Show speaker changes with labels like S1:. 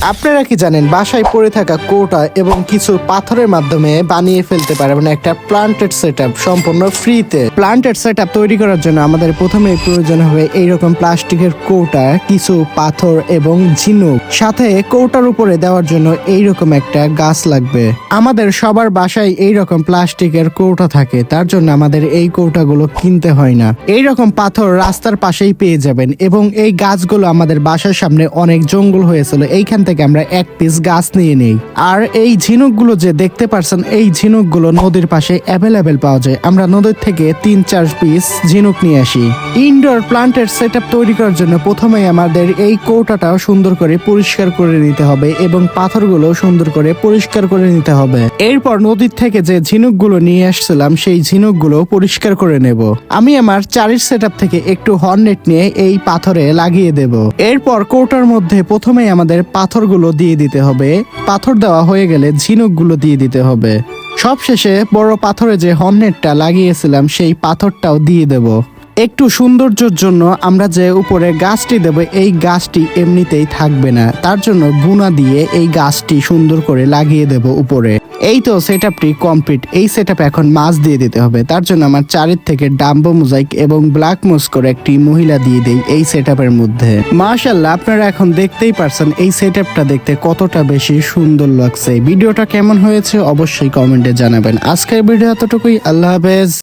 S1: আপনারা কি জানেন বাসায় পড়ে থাকা কৌটা এবং কিছু পাথরের মাধ্যমে বানিয়ে ফেলতে পারবেন একটা প্লান্টেড সেটআপ সম্পূর্ণ ফ্রিতে। প্লান্টেড সেটআপ তৈরি করার জন্য আমাদের প্রথমে প্রয়োজন হবে এইরকম প্লাস্টিকের কৌটা, কিছু পাথর এবং ঝিনুক, সাথে কৌটার উপরে দেওয়ার জন্য এইরকম একটা গাছ লাগবে। আমাদের সবার বাসায় এইরকম প্লাস্টিকের কৌটা থাকে, তার জন্য আমাদের এই কৌটাগুলো কিনতে হয় না। এইরকম পাথর রাস্তার পাশেই পেয়ে যাবেন এবং এই গাছগুলো আমাদের বাসার সামনে অনেক জঙ্গল হয়েছিল, এইখান থেকে আমরা এক পিস গাছ নিয়ে নেই। আর এই ঝিনুকগুলো যে দেখতে পারছেন, এই ঝিনুকগুলো নদীর পাশে অ্যাভেলেবেল পাওয়া যায়। আমরা নদীর থেকে 3-4 পিস ঝিনুক নিয়ে আসি। ইনডোর প্লান্টের সেটআপ তৈরি করার জন্য প্রথমেই আমাদের এই কৌটাটাও সুন্দর করে পরিষ্কার করে নিতে হবে এবং পাথরগুলো সুন্দর করে পরিষ্কার করে নিতে হবে। এরপর নদীর থেকে যে ঝিনুকগুলো নিয়ে আসছিলাম সেই ঝিনুকগুলো পরিষ্কার করে নেব। আমি আমার চারির সেটআপ থেকে একটু হর্নেট নিয়ে এই পাথরে লাগিয়ে দেব। এরপর কৌটার মধ্যে প্রথমেই আমাদের পাথরগুলো দিয়ে দিতে হবে। পাথর দেওয়া হয়ে গেলে ঝিনুকগুলো দিয়ে দিতে হবে। সবশেষে বড় পাথরে যে হর্নেটটা লাগিয়েছিলাম সেই পাথরটাও দিয়ে দেব। একটু সৌন্দর্যের জন্য আমরা যে উপরে গাছটি দেব, এই গাছটি এমনিতেই থাকবে না, তার জন্য গুণা দিয়ে এই গাছটি সুন্দর করে লাগিয়ে দেব উপরে। এই তো সেটআপটি কমপ্লিট। এই সেটআপে এখন মাছ দিয়ে দিতে হবে, তার জন্য আমার চারির থেকে ডাম্বো মোজাইক এবং ব্ল্যাক মোজ করে একটি মহিলা দিয়ে দেই এই সেটআপের মধ্যে। মাশাআল্লাহ, আপনারা এখন দেখতেই পারছেন এই সেটআপটা দেখতে কতটা বেশি সুন্দর লাগছে। ভিডিওটা কেমন হয়েছে অবশ্যই কমেন্টে জানাবেন। আজকের ভিডিও এতটুকুই। আল্লাহ হাফেজ।